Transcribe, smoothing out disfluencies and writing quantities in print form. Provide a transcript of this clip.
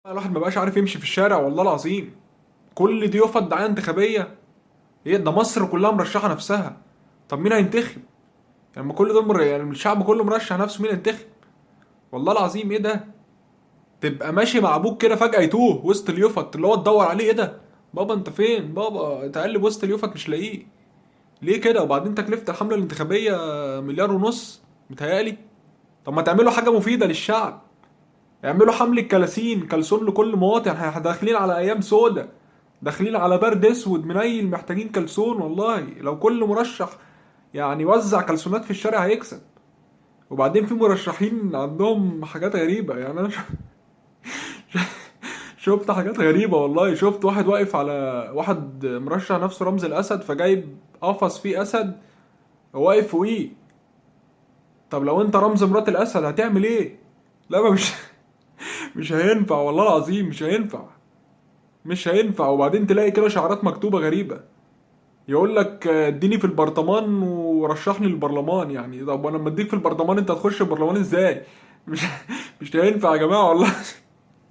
الواحد ما بقاش عارف يمشي في الشارع والله العظيم. كل دي يفض دعايه انتخابيه. ايه ده؟ مصر كلها مرشحه نفسها. طب مين هينتخب؟ يعني ما كل دول يعني الشعب كله مرشح نفسه، مين هينتخب؟ والله العظيم ايه ده؟ تبقى ماشي مع ابوك كده فجأة يتوه وسط اليفط اللي هو تدور عليه، ايه ده؟ بابا انت فين؟ بابا تقلب وسط اليفط مش لاقيه. ليه كده؟ وبعدين تكلفة الحملة الانتخابية مليار ونص متهيألي. طب ما تعملوا حاجة مفيدة للشعب. اعملوا حملة كلسون لكل مواطن، احنا داخلين على ايام سودة. داخلين على برد اسود منيل، محتاجين كلسون والله. لو كل مرشح يعني وزع كلسونات في الشارع هيكسب. وبعدين في مرشحين عندهم حاجات غريبة، يعني انا شفت حاجات غريبة والله. شفت واحد واقف على واحد مرشح نفسه رمز الاسد، فجايب قفص فيه اسد واقف فوقيه. طب لو انت رمز مرات الاسد هتعمل ايه؟ لا ما مش مش هينفع والله العظيم، مش هينفع. مش هينفع. وبعدين تلاقي كده شعارات مكتوبة غريبة. يقول لك اديني في البرطمان ورشحني للبرلمان. يعني طب وانا لما اديك في البرطمان انت هتخش البرلمان ازاي؟ مش مش هينفع يا جماعة والله.